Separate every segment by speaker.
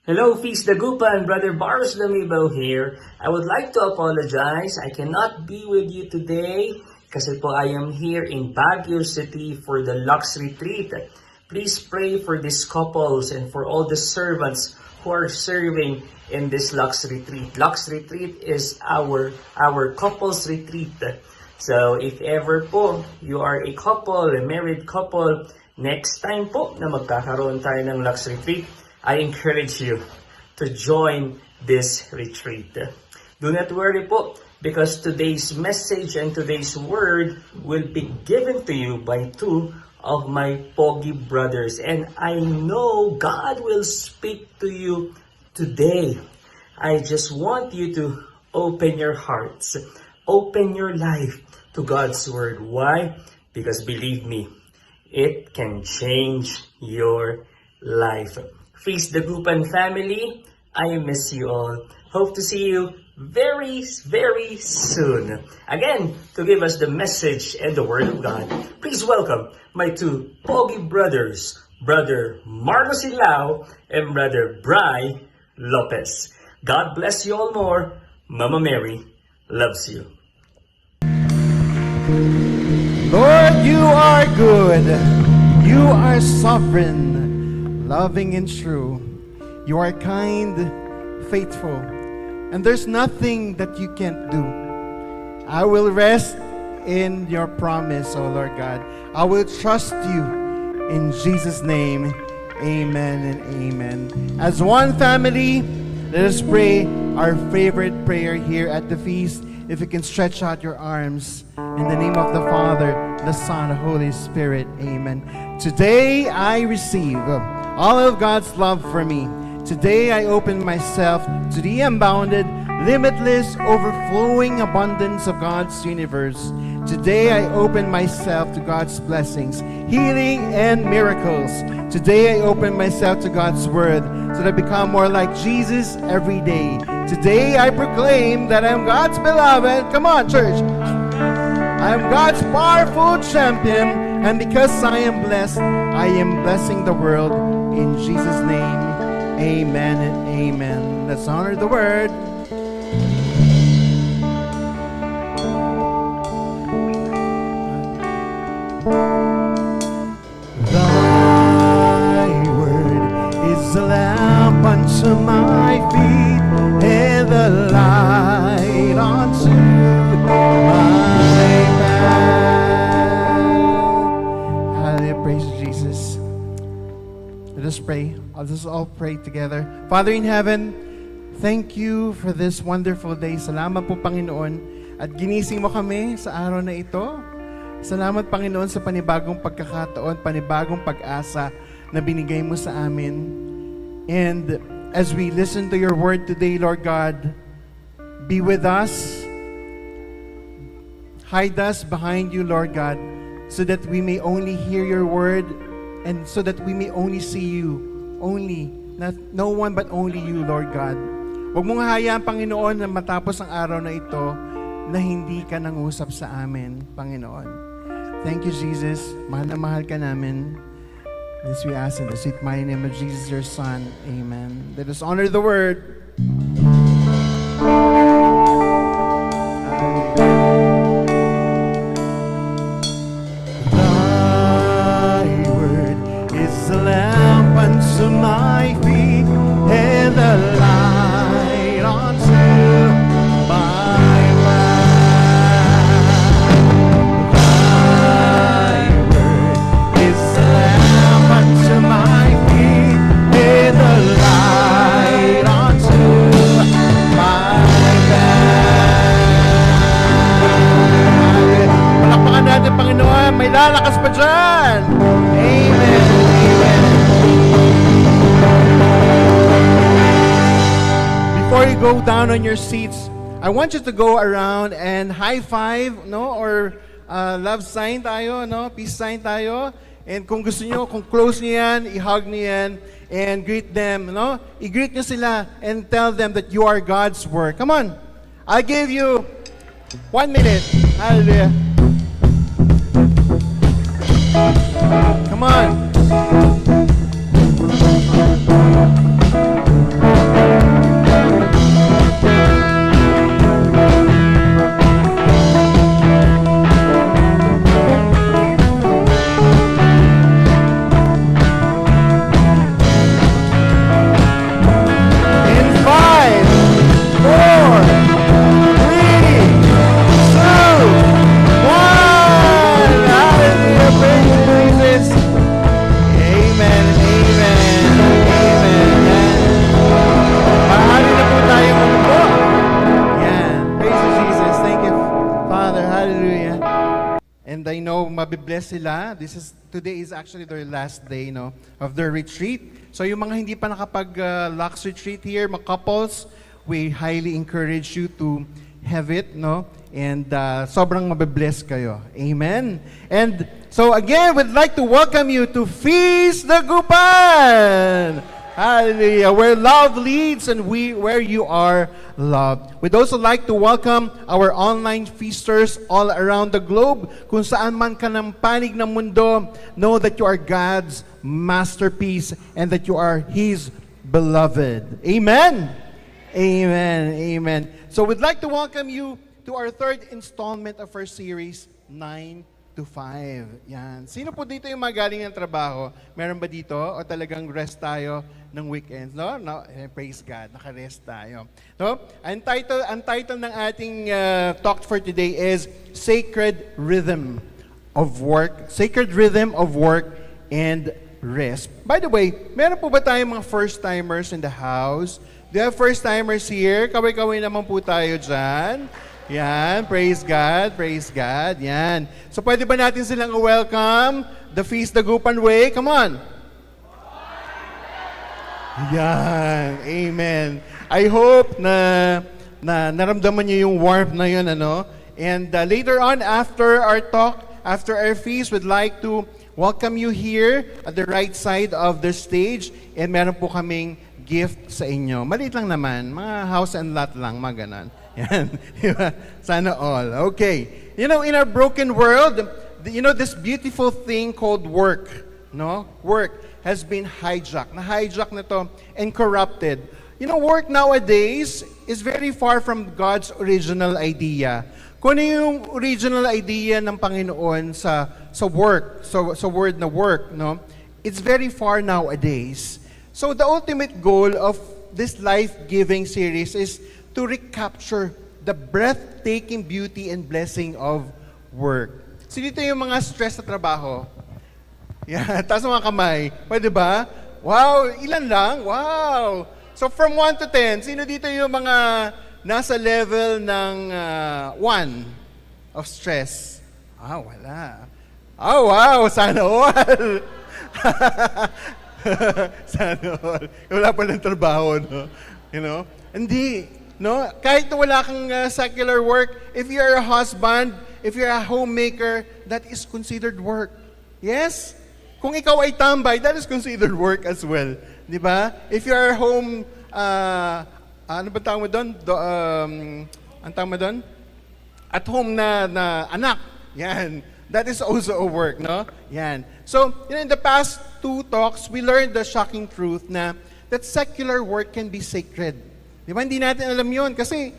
Speaker 1: Hello, Feast Dagupan, Brother Boris Lamibo here. I would like to apologize. I cannot be with you today kasi po I am here in Baguio City for the Lux Retreat. Please pray for these couples and for all the servants who are serving in this Lux Retreat. Lux Retreat is our couples retreat. So if ever po you are a couple, a married couple, next time po na magkakaroon tayo ng Lux Retreat, I encourage you to join this retreat. Do not worry po, because today's message and today's word will be given to you by two of my Pogi brothers. And I know God will speak to you today. I just want you to open your hearts, open your life to God's word. Why? Because believe me, it can change your life. Feast Dagupan family, I miss you all. Hope to see you very, very soon. Again, to give us the message and the word of God, please welcome my two Pogi brothers, Brother Marlo Silao and Brother Bry Lopez. God bless you all more. Mama Mary loves you.
Speaker 2: Lord, you are good. You are sovereign, loving and true. You are kind, faithful, and there's nothing that you can't do. I will rest in your promise, O Lord God. I will trust you in Jesus' name. Amen and amen. As one family, let us pray our favorite prayer here at the feast. If you can stretch out your arms in the name of the Father, the Son, the Holy Spirit. Amen. Today I receive all of God's love for me. Today I open myself to the unbounded, limitless, overflowing abundance of God's universe. Today I open myself to God's blessings, healing, and miracles. Today I open myself to God's word so that I become more like Jesus every day. Today I proclaim that I am God's beloved. Come on, church. I am God's powerful champion, and because I am blessed, I am blessing the world. In Jesus' name, amen and amen. Let's honor the word. Thy word is a lamp unto my feet and the light unto my path. Hallelujah, praise Jesus. Let us pray. Let us all pray together. Father in heaven, thank you for this wonderful day. Salamat po, Panginoon, at ginising mo kami sa araw na ito. Salamat, Panginoon, sa panibagong pagkakataon, panibagong pag-asa na binigay mo sa amin. And as we listen to your word today, Lord God, be with us. Hide us behind you, Lord God, so that we may only hear your word and so that we may only see you. Only, not no one but only you, Lord God. Huwag mong hayaan, Panginoon, na matapos ang araw na ito na hindi ka nangusap sa amin, Panginoon. Thank you, Jesus. Mahal na mahal ka namin. This we ask in the sweet mighty name of Jesus, your Son. Amen. Let us honor the word. Thy word is a lamp unto my feet and a light unto my path. Thy word is a lamp unto my feet and a light unto my path. Palakpakan natin, Panginoon. May lalakas pa dyan. Amen. Amen. Before you go down on your seats, I want you to go around and high five, no? Or love sign tayo, no? Peace sign tayo. And kung gusto nyo, kung close nyo yan, i-hug nyo yan, and greet them, no? I-greet nyo sila and tell them that you are God's work. Come on. I'll give you 1 minute. Hallelujah. Come on. mabibless sila. Today is actually their last day, no, of their retreat. So yung mga hindi pa nakapag-Lux retreat here, mga couples, we highly encourage you to have it, no? And sobrang mabibless kayo. Amen? And so again, we'd like to welcome you to Feast Dagupan! Hallelujah. Where love leads and where you are loved. We'd also like to welcome our online feasters all around the globe. Kung saan man ka ng panig ng mundo, know that you are God's masterpiece and that you are His beloved. Amen? Amen. Amen. So we'd like to welcome you to our third installment of our series, 9 to 5. Yan. Sino po dito yung magaling ng trabaho? Meron ba dito? O talagang rest tayo ng weekends? No? No? Praise God. Naka-rest tayo. No? Ang title ng ating talk for today is Sacred Rhythm of Work. Sacred Rhythm of Work and Rest. By the way, meron po ba tayong mga first-timers in the house? Do you have first-timers here? Kaway-kaway naman po tayo dyan. Yan, praise God, yan. So pwede ba natin silang welcome? The Feast Dagupan way, come on. Yan, amen. I hope na naramdaman niyo yung warmth na yun, ano? And later on, after our talk, after our feast, we'd like to welcome you here at the right side of the stage. And meron po kaming gift sa inyo. Maliit lang naman, mga house and lot lang, mga ganon. Yan. Sana all. Okay. You know, in our broken world, this beautiful thing called work, no? Work has been hijacked. Na-hijack na to and corrupted. You know, work nowadays is very far from God's original idea. Kung ano yung original idea ng Panginoon sa work, sa word na work, no? It's very far nowadays. So the ultimate goal of this life-giving series is to recapture the breathtaking beauty and blessing of work. So dito yung mga stress sa trabaho. Yeah, taas mga kamay. Pwede ba? Wow, ilan lang? Wow! So from 1 to 10, sino dito yung mga nasa level ng 1 of stress? Wala. Wow, sana all. Sana all. Wala pa ng trabaho, no? You know? Hindi. No? Kahit na wala kang secular work, if you're a husband, if you're a homemaker, that is considered work. Yes? Kung ikaw ay tambay, that is considered work as well. Di ba? If you're home, ano ba tawag mo doon? Ang tawag mo doon? At home na anak. Yan. That is also a work, no? Yan. So, in the past 2 talks, we learned the shocking truth na that secular work can be sacred. Di ba? Hindi natin alam yun. Kasi,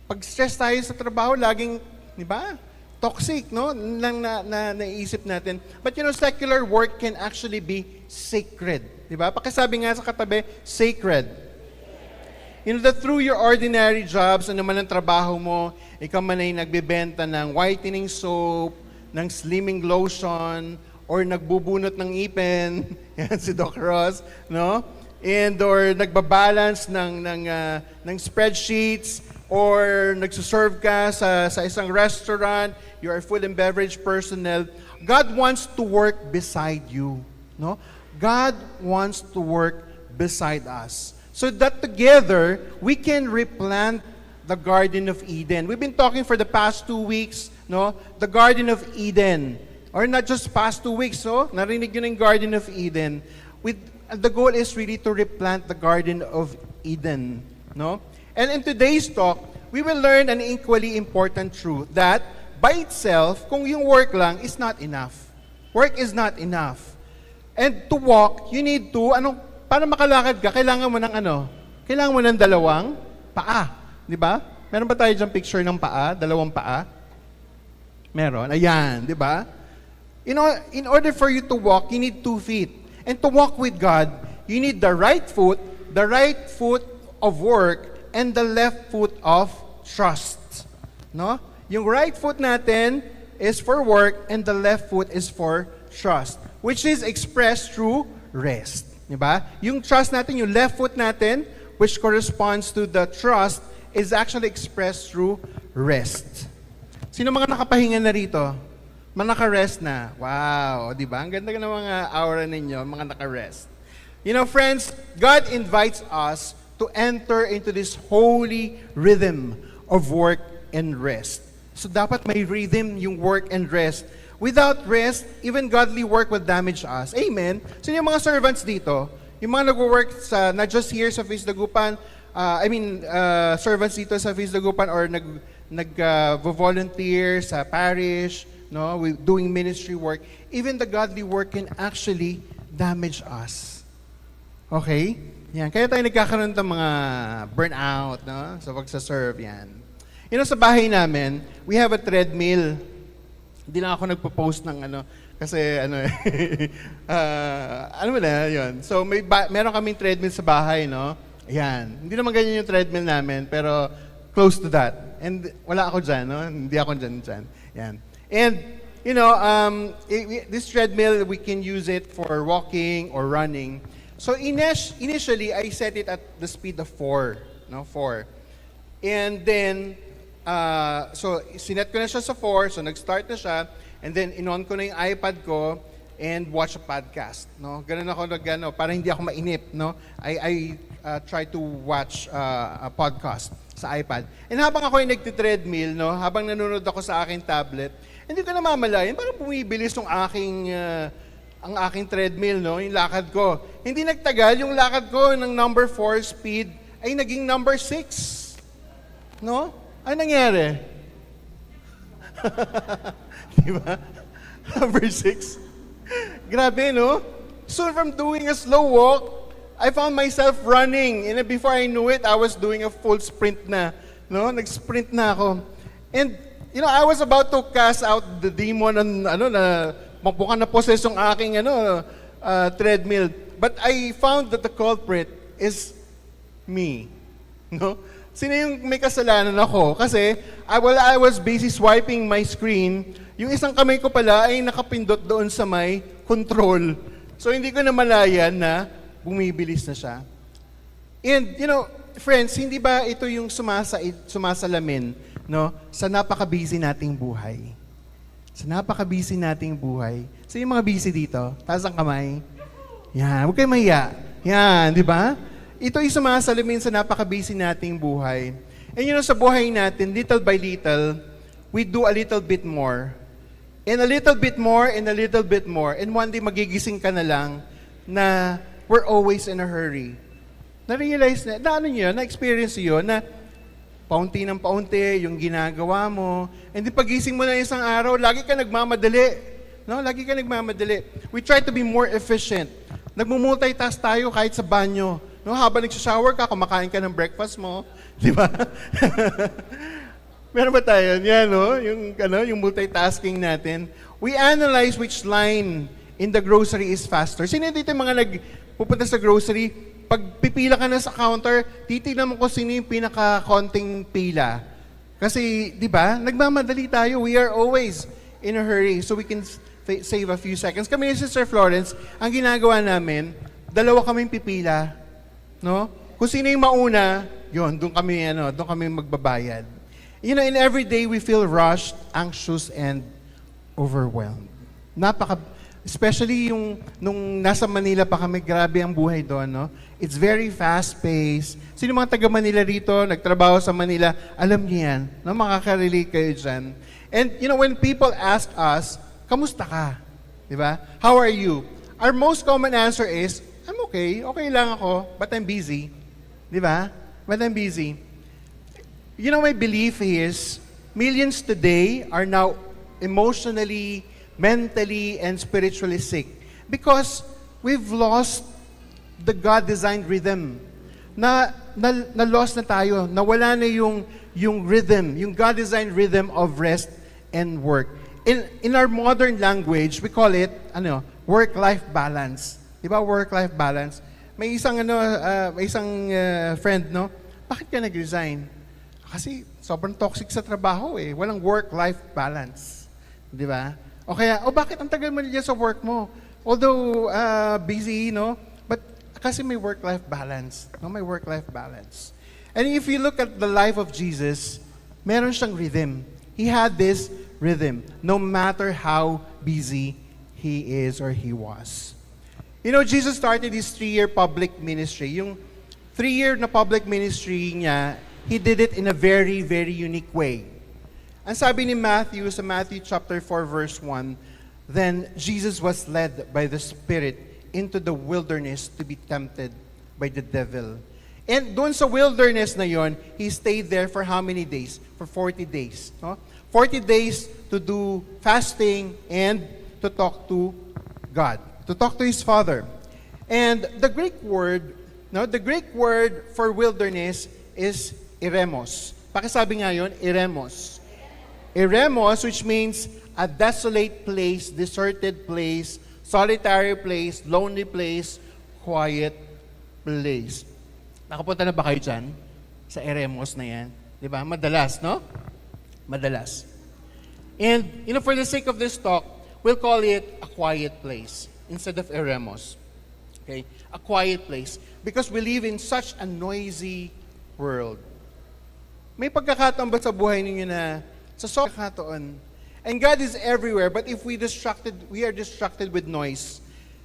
Speaker 2: pag stress tayo sa trabaho, laging, di ba? Toxic, no? Lang naisip natin. But secular work can actually be sacred. Di ba? Pakisabi nga sa katabi, sacred. That through your ordinary jobs, ano man ang trabaho mo, ikaw man ay nagbebenta ng whitening soap, ng slimming lotion, or nagbubunot ng ipin, yan si Doc Ross, no? Or nagbabalance ng spreadsheets, or nagsuserve ka sa isang restaurant, you are food and beverage personnel, God wants to work beside you. No? God wants to work beside us. So that together, we can replant the Garden of Eden. We've been talking for the past 2 weeks, no? The Garden of Eden. Or not just past 2 weeks, so narinig yun ng Garden of Eden. The goal is really to replant the Garden of Eden, no? And in today's talk, we will learn an equally important truth that by itself, kung yung work lang is not enough. Work is not enough. And to walk, you need to, para makalakad ka, kailangan mo ng Kailangan mo ng 2 paa. Di ba? Meron ba tayo dyan picture ng paa? 2 paa? Meron. Ayan, di ba? In order for you to walk, you need 2 feet. And to walk with God, you need the right foot of work, and the left foot of trust. No? Yung right foot natin is for work, and the left foot is for trust, which is expressed through rest. Diba? Yung trust natin, yung left foot natin, which corresponds to the trust, is actually expressed through rest. Sino mga nakapahinga na rito? naka-rest na. Wow, di ba? Ang ganda ng mga aura ninyo, mga naka-rest. You know, friends, God invites us to enter into this holy rhythm of work and rest. So dapat may rhythm yung work and rest. Without rest, even godly work will damage us. Amen? So yung mga servants dito, yung mga nag-work sa, not just here sa Feast Dagupan, servants dito sa Feast Dagupan or volunteer sa parish, no, doing ministry work, even the godly work can actually damage us. Okay? Yan. Kaya tayo nagkakaroon ng mga burnout, no? Sa pagsaserve, yan. You know, sa bahay namin, we have a treadmill. Hindi lang ako nagpo-post ng kasi ano mo na, yun. So, meron kaming treadmill sa bahay, no? Ayan. Hindi naman ganyan yung treadmill namin, pero close to that. And wala ako dyan, no? Hindi ako dyan. Yan. And, you know, this treadmill, we can use it for walking or running. So initially, I set it at the speed of 4. And then, so sinet ko na siya sa 4, so nag-start na siya, and then in-on ko na yung iPad ko and watch a podcast. No? Ganun ako para hindi ako mainip. No? I try to watch a podcast sa iPad. And habang ako ay nagti-treadmill, no? Habang nanonood ako sa aking tablet, hindi ko namamalayan, parang bumibilis ang aking treadmill, no? Yung lakad ko. Hindi nagtagal, yung lakad ko ng number 4 speed ay naging number 6. No? Ano nangyari? Di ba? Number 6. Grabe, no? So from doing a slow walk, I found myself running. And before I knew it, I was doing a full sprint na. No? Nag-sprint na ako. And, you know, I was about to cast out the demon na mukhang na-possess yung aking treadmill. But I found that the culprit is me. No? Sino yung may kasalanan ako? Kasi while I was busy swiping my screen, yung isang kamay ko pala ay nakapindot doon sa may control. So hindi ko na malayan na bumibilis na siya. And, you know, friends, hindi ba ito yung sumasalamin, no, sa napaka-busy nating buhay? Sa napaka-busy nating buhay. So yung mga busy dito, taas ang kamay. Yan, huwag kayo mahiya. Yan, di ba? Ito yung sumasalamin sa napaka-busy nating buhay. And you know, sa buhay natin, little by little, we do a little bit more. And a little bit more, and a little bit more. And one day, magigising ka na lang na we're always in a hurry. Na-realize na-experience yun, na paunti ng paunti, yung ginagawa mo. And di pagising mo na isang araw, lagi ka nagmamadali. No? Lagi ka nagmamadali. We try to be more efficient. Nagmumultitask tayo kahit sa banyo. No? Habang nagsashower ka, kumakain ka ng breakfast mo. Di ba? Meron ba tayo? Yan, no? Yung multitasking natin. We analyze which line in the grocery is faster. Sino dito yung mga nagpupunta sa grocery? Pag pipila ka na sa counter, titignan mo kung sino yung pinaka-konting pila. Kasi, di ba, nagmamadali tayo. We are always in a hurry so we can save a few seconds. Kami ni Sister Florence, ang ginagawa namin, 2 kaming pipila. No? Kung sino yung mauna, yun, doon kami magbabayad. You know, in every day, we feel rushed, anxious, and overwhelmed. Especially nung nasa Manila pa kami, grabe ang buhay doon, no? It's very fast-paced. Sino mga taga Manila rito, nagtrabaho sa Manila, alam niyo yan, no? Makaka-relate kayo dyan. And, you know, when people ask us, kamusta ka? Di ba? How are you? Our most common answer is, I'm okay. Okay lang ako, but I'm busy. Di ba? But I'm busy. You know, my belief is, millions today are now emotionally, mentally, and spiritually sick because we've lost the God-designed rhythm. Na-lost na tayo. Nawala na yung rhythm, yung God-designed rhythm of rest and work. In our modern language, we call it work-life balance. Di ba? Work-life balance. May isang friend, no? Bakit ka nag-resign? Kasi sobrang toxic sa trabaho eh. Walang work-life balance. Di ba? O kaya, bakit ang tagal mo niya sa work mo? Although busy, no? But kasi may work-life balance. No? May work-life balance. And if you look at the life of Jesus, meron siyang rhythm. He had this rhythm, no matter how busy he is or he was. You know, Jesus started his 3-year public ministry. Yung 3-year na public ministry niya, he did it in a very, very unique way. Ang sabi ni Matthew sa Matthew chapter 4 verse 1, then Jesus was led by the Spirit into the wilderness to be tempted by the devil. And doon sa wilderness na yon, he stayed there for how many days? For 40 days. No? 40 days to do fasting and to talk to God, to talk to his Father. And the Greek word for wilderness is eremos. Pakisabi nga yun, eremos. Eremos, which means a desolate place, deserted place, solitary place, lonely place, quiet place. Nakapunta na ba kayo dyan? Sa eremos na yan? Di ba? Madalas, no? Madalas. And, you know, for the sake of this talk, we'll call it a quiet place instead of eremos. Okay? A quiet place. Because we live in such a noisy world. May pagkakataon ba sa buhay ninyo na sa pagkakataon? And God is everywhere, but if we are distracted with noise,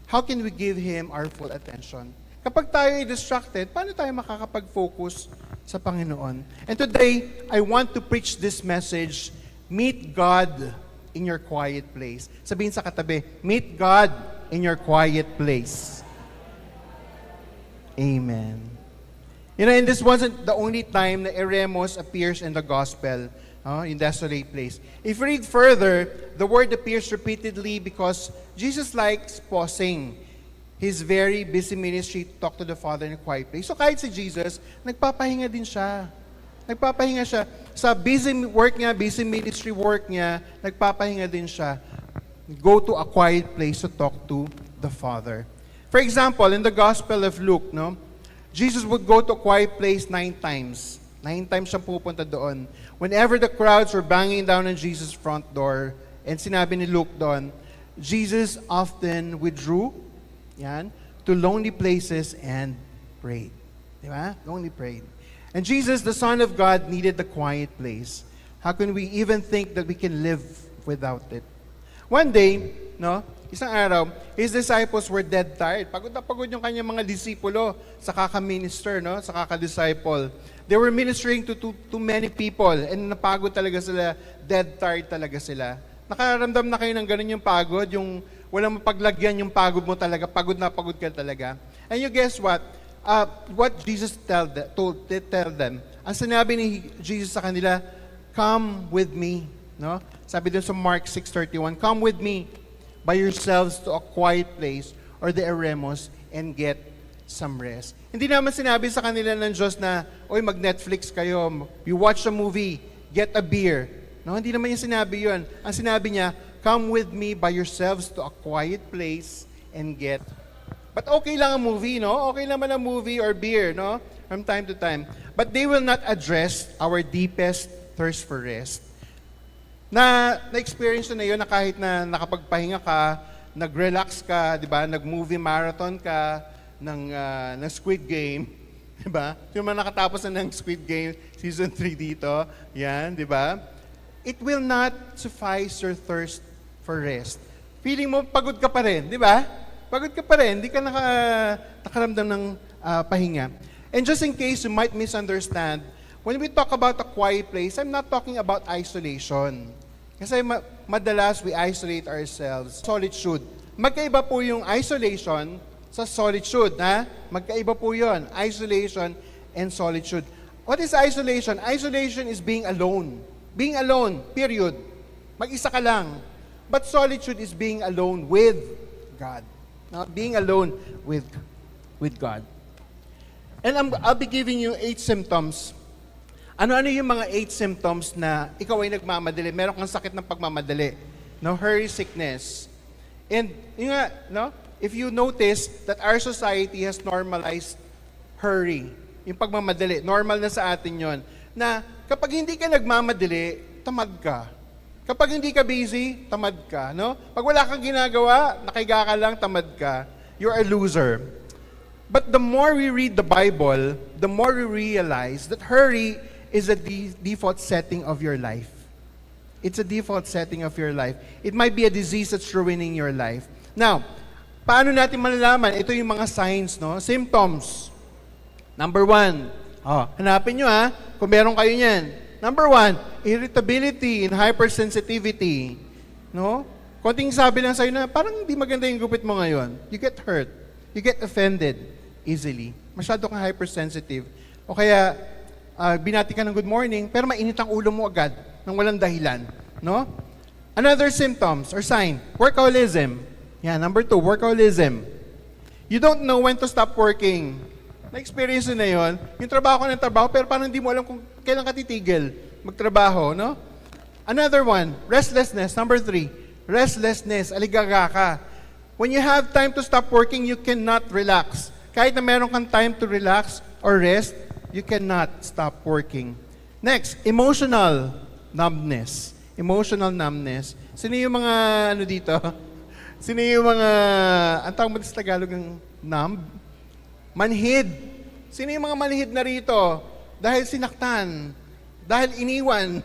Speaker 2: how can we give Him our full attention? Kapag tayo ay distracted, paano tayo makakapag-focus sa Panginoon? And today, I want to preach this message, meet God in your quiet place. Sabihin sa katabi, meet God in your quiet place. Amen. You know, and this wasn't the only time that eremos appears in the gospel, in desolate place. If you read further, the word appears repeatedly because Jesus likes pausing his very busy ministry to talk to the Father in a quiet place. So kahit si Jesus, nagpapahinga din siya. Nagpapahinga siya. Sa busy work niya, busy ministry work niya, nagpapahinga din siya. Go to a quiet place to talk to the Father. For example, in the Gospel of Luke, Jesus would go to a quiet place 9 times. 9 times siyang pupunta doon. Whenever the crowds were banging down on Jesus' front door, and sinabi ni Luke doon, Jesus often withdrew to lonely places and prayed. Di ba? Lonely prayed. And Jesus, the Son of God, needed the quiet place. How can we even think that we can live without it? One day, isang araw, his disciples were dead tired. Pagod na pagod yung kanyang mga disipulo sa kaka-minister, sa kaka-disciple. They were ministering to many people and napagod talaga sila, dead tired talaga sila. Nakaramdam na kayo ng ganun yung pagod, yung walang mapaglagyan yung pagod mo talaga, pagod na pagod ka talaga. And you guess what? What Jesus tell them. Ang sinabi ni Jesus sa kanila, come with me. Sabi din sa Mark 6:31, come with me by yourselves to a quiet place or the eremos and get some rest. Hindi naman sinabi sa kanila ng Diyos na, oy, mag-Netflix kayo, you watch a movie, get a beer. Hindi naman yung sinabi yun. Ang sinabi niya, come with me by yourselves to a quiet place and get. But okay lang ang movie, Okay naman ang movie or beer, From time to time. But they will not address our deepest thirst for rest. Na-experience na yun na kahit na nakapagpahinga ka, nag-relax ka, di ba? Nag-movie marathon ka ng Squid Game, di ba? Yung mga nakatapos na ng Squid Game season 3 dito, yan, di ba? It will not suffice your thirst for rest. Feeling mo, pagod ka pa rin, di ba? Pagod ka pa rin, hindi ka nakaramdam ng pahinga. And just in case you might misunderstand, when we talk about a quiet place, I'm not talking about isolation. Kasi madalas we isolate ourselves. Solitude. Magkaiba po yung isolation sa solitude. Magkaiba po yun. Isolation and solitude. What is isolation? Isolation is being alone. Being alone, period. Mag-isa ka lang. But solitude is being alone with God. Being alone with God. And I'll be giving you 8 symptoms. Ano-ano yung mga 8 symptoms na ikaw ay nagmamadali, meron kang sakit ng pagmamadali, hurry sickness. And yun nga, if you notice that our society has normalized hurry, yung pagmamadali, normal na sa atin yon. Na kapag hindi ka nagmamadali, tamad ka. Kapag hindi ka busy, tamad ka, Pag wala kang ginagawa, nakahiga ka lang, tamad ka. You're a loser. But the more we read the Bible, the more we realize that hurry is a default setting of your life. It's a default setting of your life. It might be a disease that's ruining your life. Now, paano natin malalaman? Ito yung mga signs, no? Symptoms. Number 1. Hanapin nyo kung meron kayo niyan. Number 1, irritability and hypersensitivity. No? Konting sabi lang sa'yo na parang hindi maganda yung gupit mo ngayon. You get hurt. You get offended easily. Masyado kang hypersensitive. O kaya, binati ka ng good morning, pero mainit ang ulo mo agad nang walang dahilan. No? Another symptoms or sign, workaholism. Yeah, number 2, workaholism. You don't know when to stop working. Na-experience na yun. Yung trabaho ka ng trabaho, pero parang hindi mo alam kung kailan ka titigil magtrabaho, no? Another one, restlessness. Number 3, restlessness, aligaga ka. When you have time to stop working, you cannot relax. Kahit na meron kang time to relax or rest, you cannot stop working. Next, emotional numbness. Emotional numbness. Sino yung mga, dito? Sino yung mga, ang tawag mo sa Tagalog ng numb? Manhid. Sino yung mga manhid na rito? Dahil sinaktan. Dahil iniwan.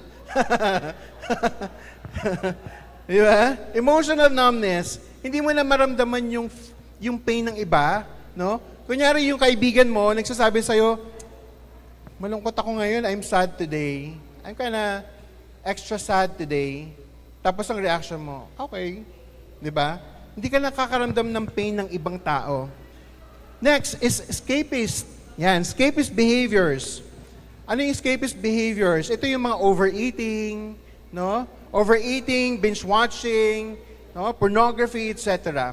Speaker 2: Di ba? Emotional numbness. Hindi mo na maramdaman yung pain ng iba. No? Kunyari yung kaibigan mo, nagsasabi sa'yo, malungkot ako ngayon, I'm sad today. I'm kinda extra sad today. Tapos ang reaction mo, okay. Di ba? Hindi ka nakakaramdam ng pain ng ibang tao. Next is escapist. Yan, escapist behaviors. Ano yung escapist behaviors? Ito yung mga overeating, no? Overeating, binge watching, no? Pornography, etc.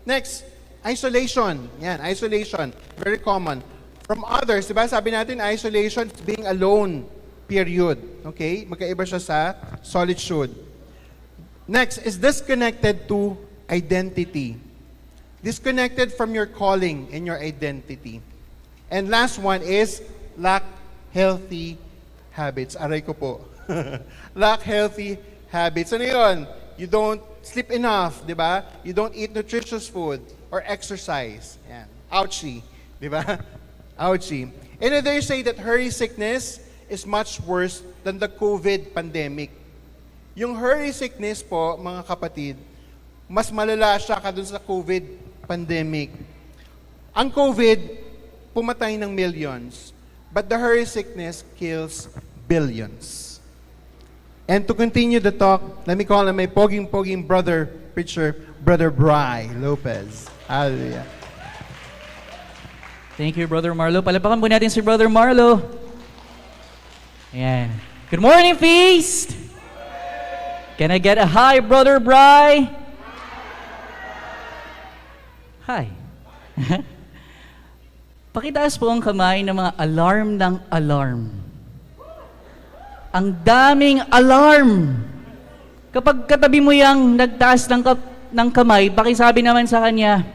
Speaker 2: Next, isolation. Yan, isolation. Very common. From others, diba? Sabi natin, isolation is being alone, period. Okay? Magkaiba siya sa solitude. Next is disconnected to identity. Disconnected from your calling and your identity. And last one is lack healthy habits. Aray ko po. Lack healthy habits. Ano yun? You don't sleep enough, di ba? You don't eat nutritious food or exercise. Yan. Ouchie. Di ba? Ouchie. And others say that hurry sickness is much worse than the COVID pandemic. Yung hurry sickness po, mga kapatid, mas malala siya ka dun sa COVID pandemic. Ang COVID, pumatay ng millions. But the hurry sickness kills billions. And to continue the talk, let me call him my poging brother preacher, Brother Bry Lopez. Hallelujah.
Speaker 3: Thank you, Brother Marlo. Palapakan po natin si Brother Marlo. Ayan. Good morning, Feast! Can I get a hi, Brother Bry? Hi. Pakitaas po ang kamay ng mga alarm ng alarm. Ang daming alarm. Kapag katabi mo yung nagtaas ng kamay, pakisabi naman sa kanya,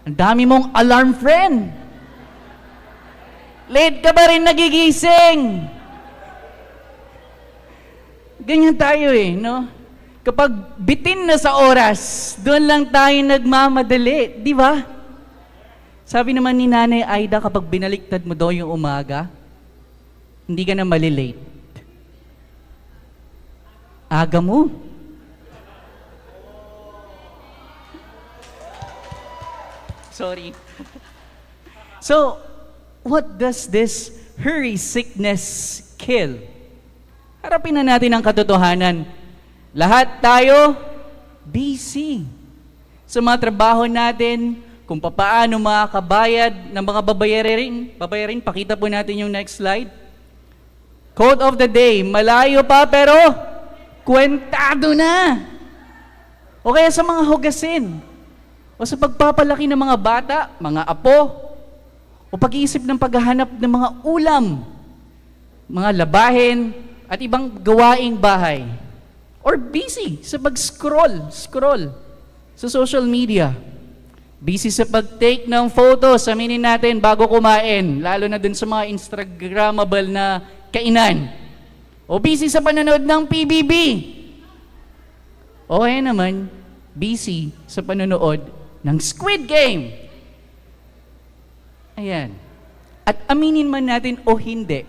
Speaker 3: ang dami mong alarm, friend. Late ka ba rin nagigising? Ganyan tayo no? Kapag bitin na sa oras, doon lang tayo nagmamadali, di ba? Sabi naman ni Nanay Aida, kapag binaliktad mo daw yung umaga, hindi ka na malilate. Aga mo. Sorry. So, what does this hurry sickness kill? Harapin na natin ang katotohanan. Lahat tayo busy sa mga trabaho natin, kung paano makakabayad ng mga babayarin. Pakita po natin yung next slide. Quote of the day, malayo pa pero kwentado na. O kaya sa mga hugasin, o sa pagpapalaki ng mga bata, mga apo, o pag-iisip ng paghahanap ng mga ulam, mga labahin, at ibang gawaing bahay. Or busy sa pag-scroll sa social media. Busy sa pag-take ng photos, aminin natin, bago kumain, lalo na dun sa mga Instagrammable na kainan. O busy sa panonood ng PBB. O kaya naman, busy sa panonood ng Squid Game. Ayan. At aminin man natin o hindi,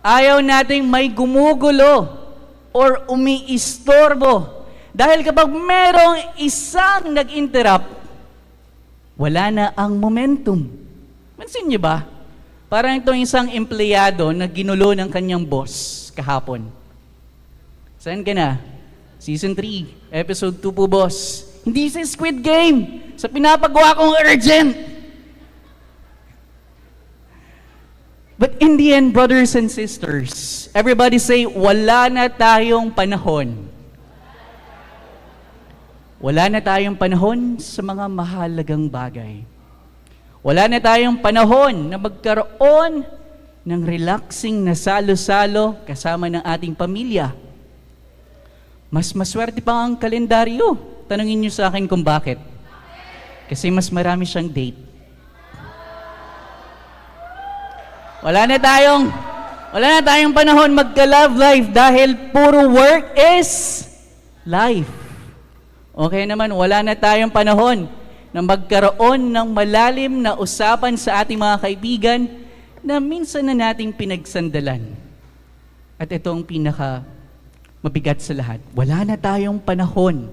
Speaker 3: ayaw nating may gumugulo or umiistorbo. Dahil kapag merong isang nag-interrupt, wala na ang momentum. Mansin niyo ba? Parang itong isang empleyado na ginulo ng kanyang boss kahapon. Saan ka na? Season 3, Episode 2 po, boss. Hindi sa Squid Game. Sa pinapagawa kong urgent. But in the end, brothers and sisters, everybody say, wala na tayong panahon. Wala na tayong panahon sa mga mahalagang bagay. Wala na tayong panahon na magkaroon ng relaxing na salo-salo kasama ng ating pamilya. Mas maswerte pa ang kalendaryo. Tanungin niyo sa akin kung bakit. Kasi mas marami siyang date. Wala na tayong panahon magka-love life dahil puro work is life. Okay naman, wala na tayong panahon na magkaroon ng malalim na usapan sa ating mga kaibigan na minsan na nating pinagsandalan. At ito ang pinaka mabigat sa lahat. Wala na tayong panahon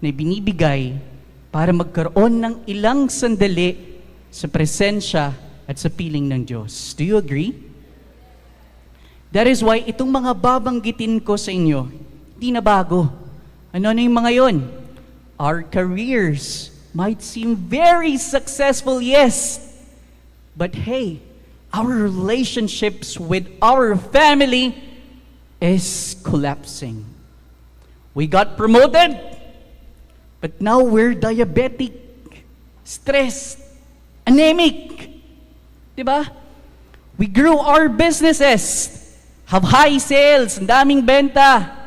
Speaker 3: na binibigay para magkaroon ng ilang sandali sa presensya at sa piling ng Diyos. Do you agree? That is why itong mga babanggitin ko sa inyo, hindi na bago. Ano na yung mga yon? Our careers might seem very successful, yes. But hey, our relationships with our family is collapsing. We got promoted, but now we're diabetic, stressed, anemic. Diba? We grew our businesses, have high sales, ang daming benta.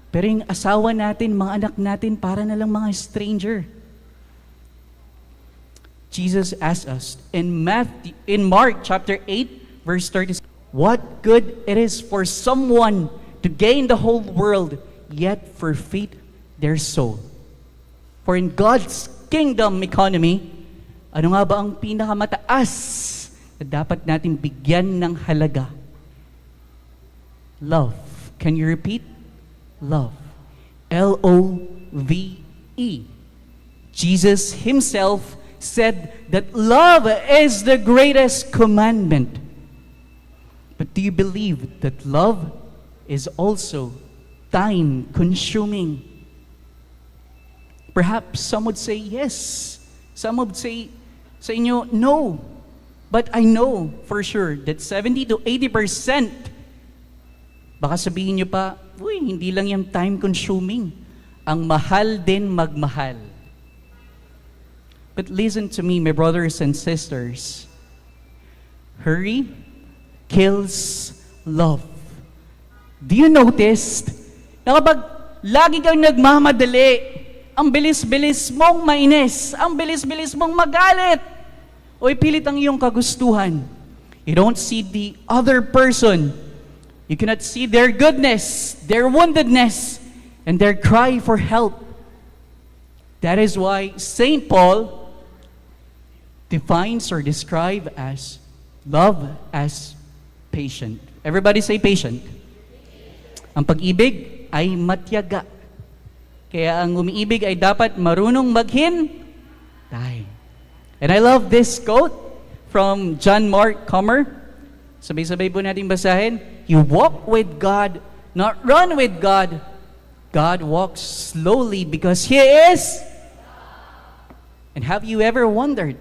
Speaker 3: Pero yung asawa natin, mga anak natin, para na lang mga stranger. Jesus asked us in Mark chapter 8, verse 36, what good it is for someone to gain the whole world, yet forfeit their soul. For in God's kingdom economy, ano nga ba ang pinakamataas na dapat natin bigyan ng halaga? Love. Can you repeat? Love. L-O-V-E. Jesus himself said that love is the greatest commandment. But do you believe that love is also time-consuming? Perhaps some would say yes. Some would say sa inyo, no. But I know for sure that 70 to 80%, baka sabihin nyo pa, uy, hindi lang yung time-consuming. Ang mahal din magmahal. But listen to me, my brothers and sisters. Hurry kills love. Do you notice na kapag lagi kang nagmamadali, ang bilis-bilis mong mainis, ang bilis-bilis mong magalit, o ipilit ang iyong kagustuhan, you don't see the other person. You cannot see their goodness, their woundedness, and their cry for help. That is why St. Paul defines or describes as love as patient. Everybody say patient. Ang pag-ibig ay matyaga. Kaya ang umiibig ay dapat marunong maghintay. And I love this quote from John Mark Comer. Sabay-sabay po natin basahin. You walk with God, not run with God. God walks slowly because He is. And have you ever wondered,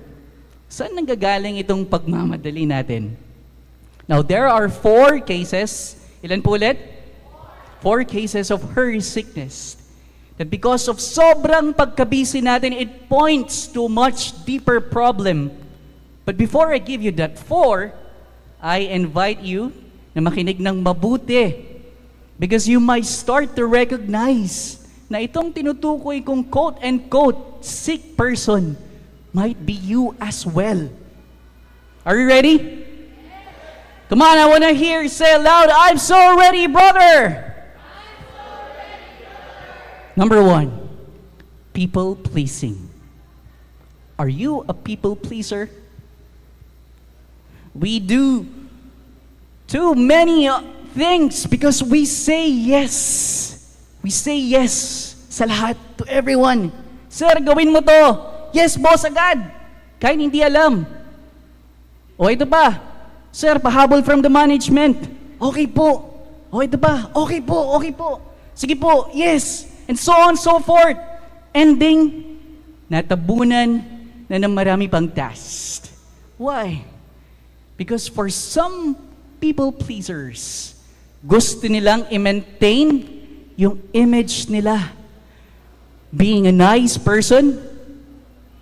Speaker 3: saan nanggagaling itong pagmamadali natin? Now, there are 4 cases. Ilan po ulit? 4 cases of hurry sickness. That because of sobrang pagkabisi natin, it points to a much deeper problem. But before I give you that 4, I invite you na makinig ng mabuti. Because you might start to recognize na itong tinutukoy kong quote-unquote sick person might be you as well. Are you ready? Come on, I want to hear you say aloud, I'm so ready, brother! Number 1, people pleasing. Are you a people pleaser? We do too many things because we say yes. We say yes sa lahat, to everyone. Sir, gawin mo to. Yes, boss, agad. Kahit hindi alam. O ito pa. Sir, pahabol from the management. Okay po. O ito pa. Okay po, okay po. Sige po, yes. And so on, so forth. Ending, natabunan na ng marami pang tasks. Why? Because for some people pleasers, gusto nilang i-maintain yung image nila. Being a nice person,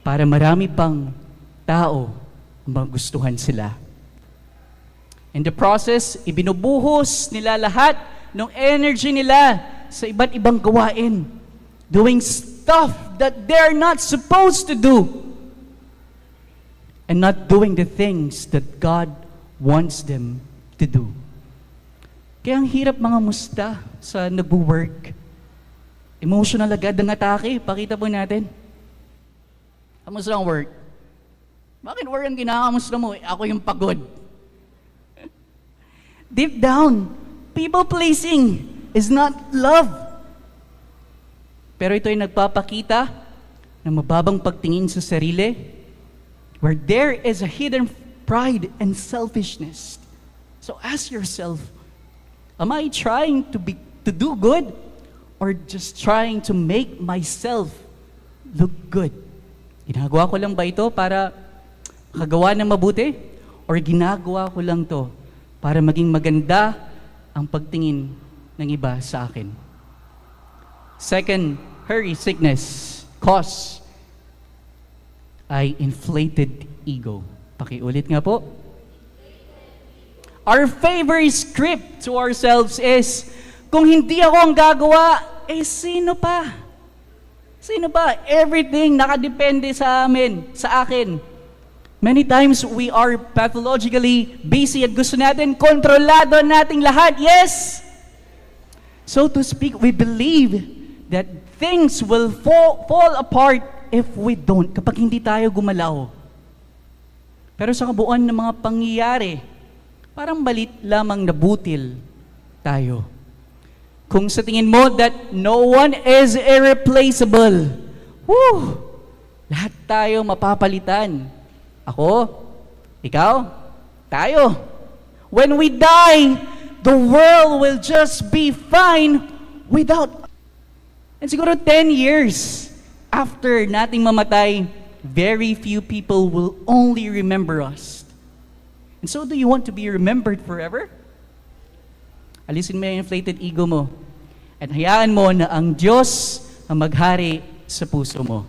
Speaker 3: para marami pang tao magustuhan sila. In the process, ibinubuhos nila lahat ng energy nila sa iba't ibang gawain. Doing stuff that they're not supposed to do. And not doing the things that God wants them to do. Kaya ang hirap mga musta sa nagwo-work. Emotional agad ang atake. Pakita po natin. Kamusta ang work? Bakit work ang kinakamusta mo? Ako yung pagod. Deep down, people-pleasing is not love. Pero ito ay nagpapakita ng mababang pagtingin sa sarili, where there is a hidden pride and selfishness. So ask yourself, am I trying to do good or just trying to make myself look good? Ginagawa ko lang ba ito para makagawa ng mabuti or ginagawa ko lang to para maging maganda ang pagtingin ng iba sa akin? Second, hurry sickness cause ay inflated ego. Pakiulit nga po. Our favorite script to ourselves is, kung hindi ako ang gagawa, sino pa? Sino pa? Everything nakadepende sa amin, sa akin. Many times we are pathologically busy at gusto natin, kontrolado nating lahat. Yes! So to speak, we believe that things will fall apart if we don't, kapag hindi tayo gumalaw. Pero sa kabuuan ng mga pangyayari, parang balit lamang nabutil tayo. Kung sa tingin mo that no one is irreplaceable, lahat tayo mapapalitan. Ako, ikaw, tayo. When we die, the world will just be fine without. And siguro 10 years after nating mamatay, very few people will only remember us. And so, do you want to be remembered forever? Alisin mo yung inflated ego mo at hayaan mo na ang Diyos ang maghari sa puso mo.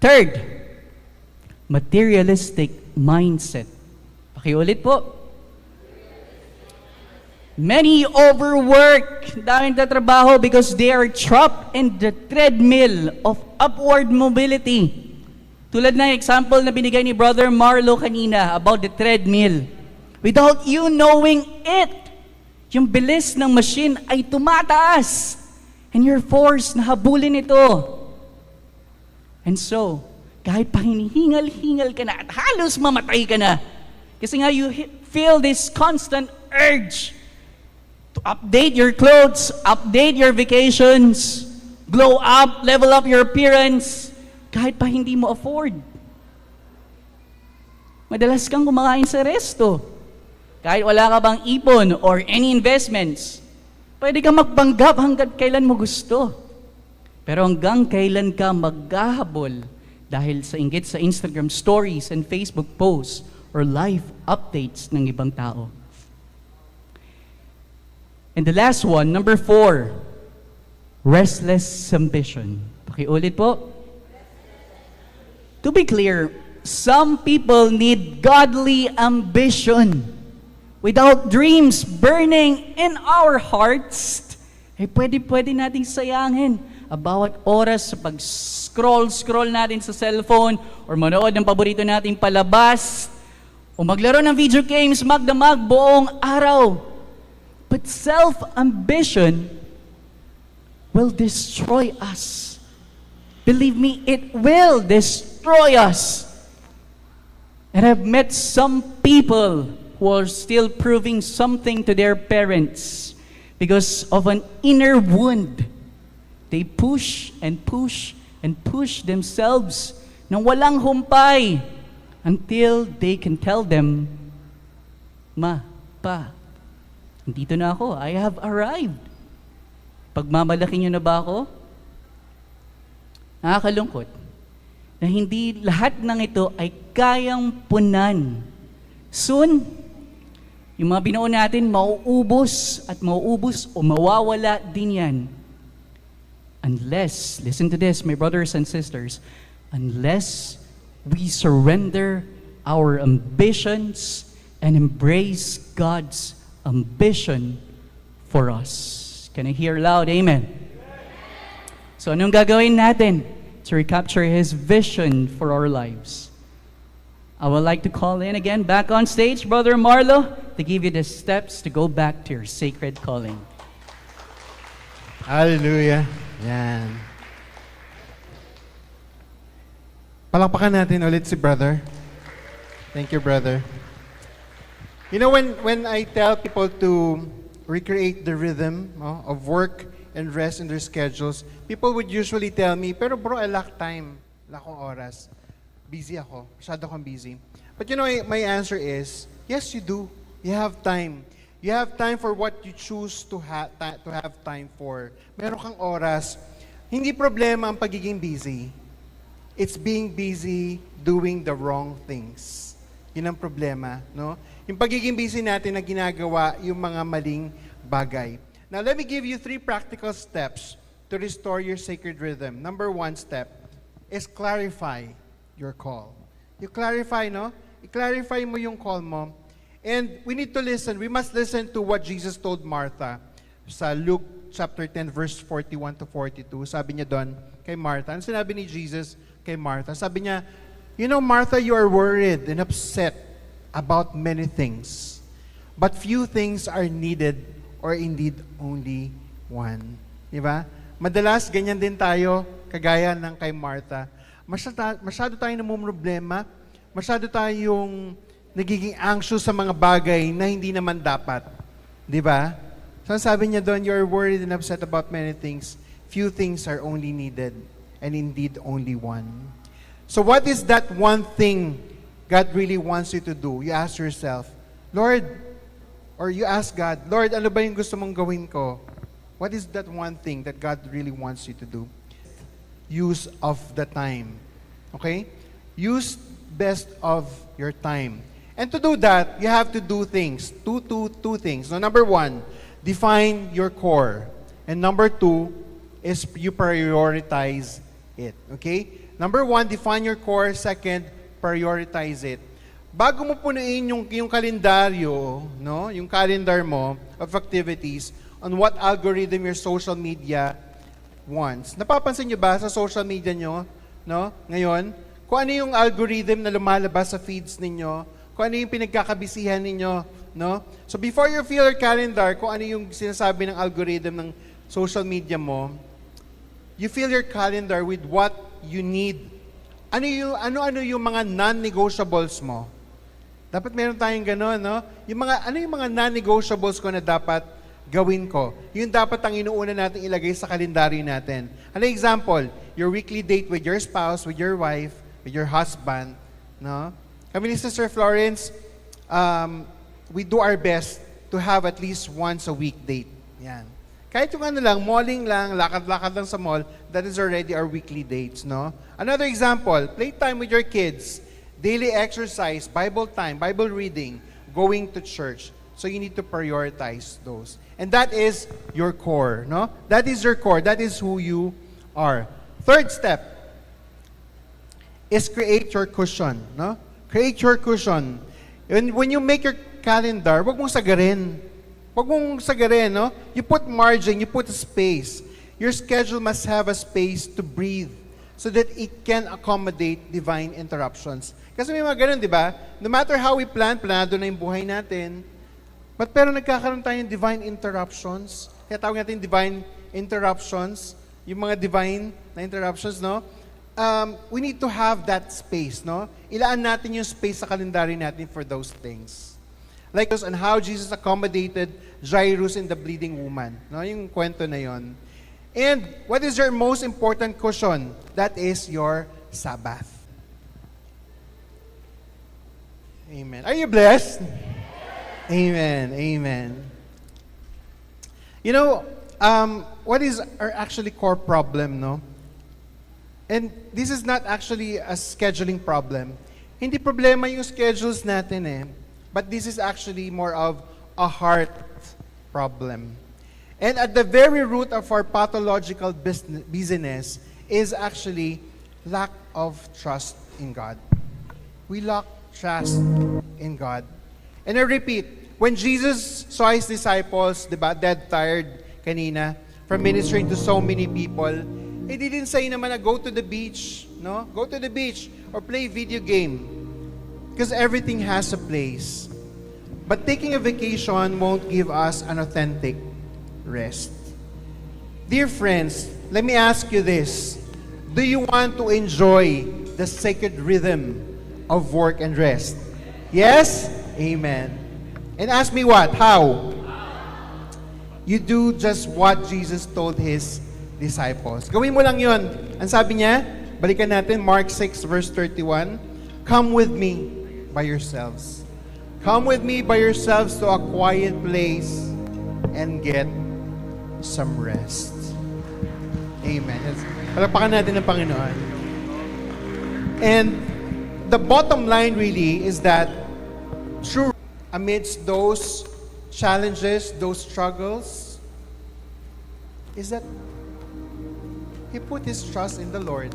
Speaker 3: Third, materialistic mindset. Pakiulit po. Many overwork, daming tatrabaho because they are trapped in the treadmill of upward mobility. Tulad ng example na binigay ni Brother Marlo kanina about the treadmill. Without you knowing it, yung bilis ng machine ay tumataas and you're forced na habulin ito. And so, kahit pa hinihingal-hingal ka na at halos mamatay ka na, kasi nga you feel this constant urge to update your clothes, update your vacations, glow up, level up your appearance, kahit pa hindi mo afford. Madalas kang kumakain sa resto. Kahit wala ka bang ipon or any investments, pwede kang magpanggap hanggat kailan mo gusto. Pero hanggang kailan ka maghahabol dahil sa inggit sa Instagram stories and Facebook posts or live updates ng ibang tao. And the last one, number 4, restless ambition. Pakiulit po. To be clear, some people need godly ambition. Without dreams burning in our hearts, pwede nating sayangin ang bawat oras sa pag-scroll natin sa cellphone or manood ng paborito nating palabas o maglaro ng video games magdamag buong araw. But self-ambition will destroy us. Believe me, it will destroy us. And I've met some people who are still proving something to their parents because of an inner wound. They push and push and push themselves nang walang humpay until they can tell them, Ma, Pa, dito na ako. I have arrived. Pagmamalaki niyo na ba ako? Nakakalungkot na hindi lahat ng ito ay kayang punan. Soon, yung mga binuo natin, mauubos o mawawala din yan. Unless, listen to this, my brothers and sisters, unless we surrender our ambitions and embrace God's ambition for us. Can I hear loud? Amen. So anong gagawin natin to recapture His vision for our lives? I would like to call in again, back on stage, Brother Marlo, to give you the steps to go back to your sacred calling.
Speaker 2: Hallelujah. Yan. Palakpakan natin ulit si brother. Thank you, brother. You know, when I tell people to recreate the rhythm of work and rest in their schedules, people would usually tell me, pero bro, I lack time. Lack kong oras. Busy ako. Masyado akong busy. But you know, my answer is, yes, you do. You have time. You have time for what you choose to have time for. Meron kang oras. Hindi problema ang pagiging busy. It's being busy doing the wrong things. Yun ang problema, no? Yung pagiging busy natin na ginagawa yung mga maling bagay. Now, let me give you 3 practical steps to restore your sacred rhythm. Number 1 step is clarify your call. You clarify, no? I-clarify mo yung call mo. And we need to listen. We must listen to what Jesus told Martha sa Luke chapter 10 verse 41 to 42. Sabi niya doon kay Martha. Ano sinabi ni Jesus kay Martha? Sabi niya, you know, Martha, you are worried and upset about many things. But few things are needed, or indeed only one. Diba? Madalas, ganyan din tayo, kagaya ng kay Martha. Masyado tayong namumroblema, masyado tayong nagiging anxious sa mga bagay na hindi naman dapat. Di ba? So sabi niya doon, you're worried and upset about many things. Few things are only needed, and indeed only one. So what is that one thing God really wants you to do? You ask yourself, Lord, or you ask God, Lord, ano ba yung gusto mong gawin ko? What is that one thing that God really wants you to do? Use of the time. Okay? Use best of your time. And to do that, you have to do things. Two things. So number 1, define your core. And number 2 is you prioritize it. Okay? Number 1, define your core. Second, prioritize it. Bago mo punuin yung kalendaryo, no? Yung calendar mo of activities on what algorithm your social media wants. Napapansin niyo ba sa social media nyo, no? Ngayon, kung ano yung algorithm na lumalabas sa feeds ninyo, kung ano yung pinagkakabisihan ninyo, no? So before you fill your calendar, kung ano yung sinasabi ng algorithm ng social media mo, you fill your calendar with what you need. Ano yung mga non-negotiables mo? Dapat meron tayong gano'n, no? Ano yung mga non-negotiables ko na dapat gawin ko? Yung dapat ang inuuna natin ilagay sa kalendaryo natin. Ano example? Your weekly date with your spouse, with your wife, with your husband, no? Kami ni Sister Florence, we do our best to have at least once a week date. Yan. Kahit yung ano lang, malling lang, lakad-lakad lang sa mall, that is already our weekly dates, no? Another example, playtime with your kids, daily exercise, Bible time, Bible reading, going to church. So you need to prioritize those. And that is your core, no? That is your core. That is who you are. Third step is create your cushion, no? Create your cushion. And when you make your calendar, wag mong sagarin. Wag mong sagarin, no? You put margin, you put space. Your schedule must have a space to breathe so that it can accommodate divine interruptions. Kasi may mga ganun, di ba? No matter how we plan, planado na yung buhay natin, pero nagkakaroon tayo ng divine interruptions. Kaya tawag natin divine interruptions, yung mga divine na interruptions, no? We need to have that space, no? Ilaan natin yung space sa kalendary natin for those things. Like us on how Jesus accommodated Jairus and the bleeding woman. No, yung kwento na yon. And what is your most important cushion? That is your Sabbath. Amen. Are you blessed? Amen. Amen. You know, what is our actually core problem, no? And this is not actually a scheduling problem. Hindi problema yung schedules natin eh. But this is actually more of a heart problem. And at the very root of our pathological busyness is actually lack of trust in God. We lack trust in God. And I repeat, when Jesus saw his disciples, diba, dead tired kanina, from ministering to so many people, he didn't say naman na go to the beach, no? Go to the beach or play video game. Because everything has a place. But taking a vacation won't give us an authentic rest. Dear friends, let me ask you this. Do you want to enjoy the sacred rhythm of work and rest? Yes? Amen. And ask me what? How? You do just what Jesus told his disciples. Gawin mo lang yun. Ang sabi niya, balikan natin, Mark 6 verse 31, come with me by yourselves. Come with me by yourselves to a quiet place and get some rest. Amen. Palapakan natin ang Panginoon. And the bottom line really is that true amidst those challenges, those struggles, is that he put his trust in the Lord.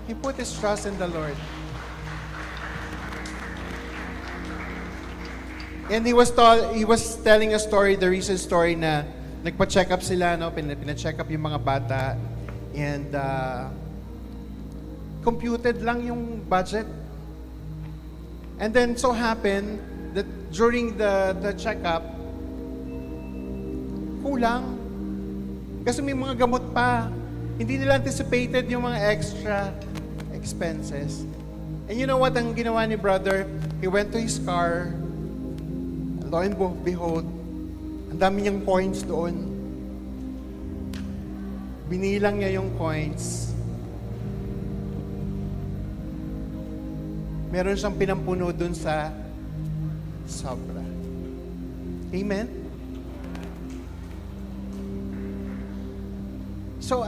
Speaker 2: He put his trust in the Lord. And he was telling a story, the recent story na nagpa-check up sila, no? Pina-check up yung mga bata. And computed lang yung budget. And then so happened that during the check-up, kulang. Kasi may mga gamot pa. Hindi nila anticipated yung mga extra expenses. And you know what ang ginawa ni brother? He went to his car. Lo and behold, ang dami niyang coins doon. Binilang niya yung coins. Meron siyang pinampuno doon sa sobra. Amen? So,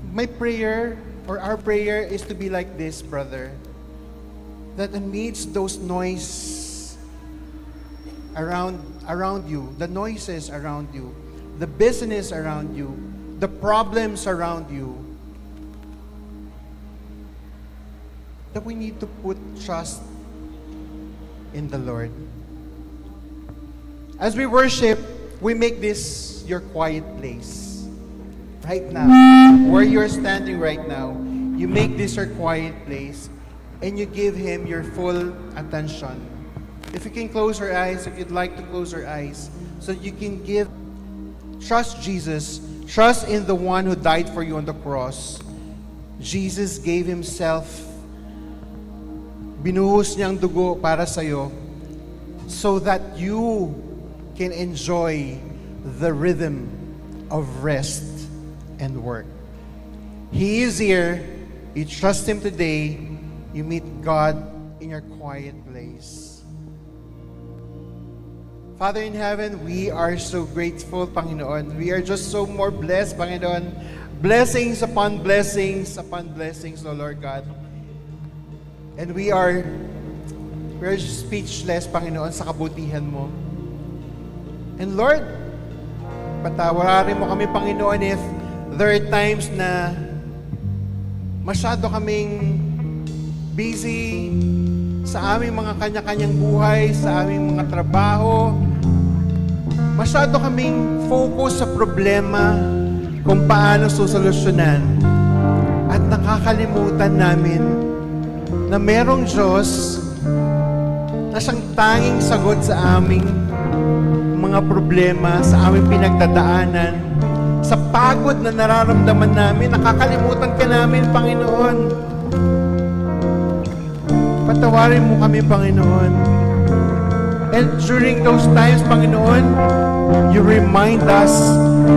Speaker 2: my prayer, or our prayer, is to be like this, brother. That amidst those noise around you, the noises around you, the business around you, the problems around you, that we need to put trust in the Lord. As we worship, we make this your quiet place. Right now, where you're standing right now, you make this your quiet place and you give Him your full attention. If you can close your eyes, if you'd like to close your eyes, so that you can trust Jesus, trust in the one who died for you on the cross. Jesus gave Himself, binuhos niyang dugo para sa'yo, so that you can enjoy the rhythm of rest and work. He is here. You trust Him today. You meet God in your quiet place. Father in heaven, we are so grateful, Panginoon. We are just so more blessed, Panginoon. Blessings upon blessings, O Lord God. And we are speechless, Panginoon, sa kabutihan mo. And Lord, patawarin mo kami, Panginoon, if there are times na masyado kaming busy sa aming mga kanya-kanyang buhay, sa aming mga trabaho. Masyado kaming focus sa problema kung paano susolusyonan. At nakakalimutan namin na merong Diyos na siyang tanging sagot sa aming mga problema, sa aming pinagdadaanan, sa pagod na nararamdaman namin. Nakakalimutan ka namin, Panginoon. Patawarin mo kami, Panginoon. And during those times, Panginoon, you remind us,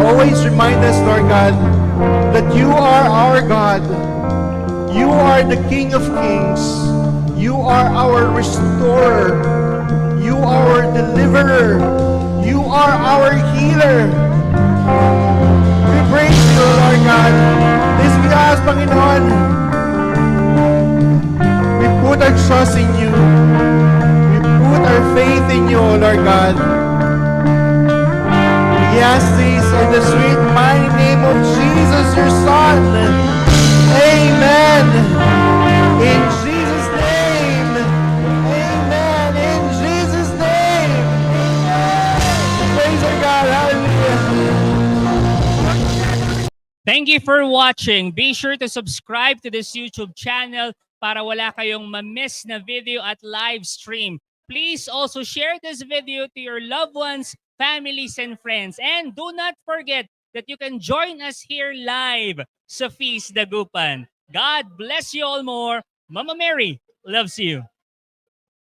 Speaker 2: always remind us, Lord God, that you are our God. You are the King of Kings. You are our restorer. You are our deliverer. You are our healer. We praise you, Lord God. This because, Panginoon, we put our trust in you. We put our faith in you, Lord God. We ask this in the sweet mighty name of Jesus, your Son. Amen. In Jesus' name. Amen. In Jesus' name. Praise our God. Hallelujah.
Speaker 4: Thank you for watching. Be sure to subscribe to this YouTube channel para wala kayong ma-miss na video at live stream. Please also share this video to your loved ones, families, and friends. And do not forget that you can join us here live sa Feast Dagupan. God bless you all more. Mama Mary loves you.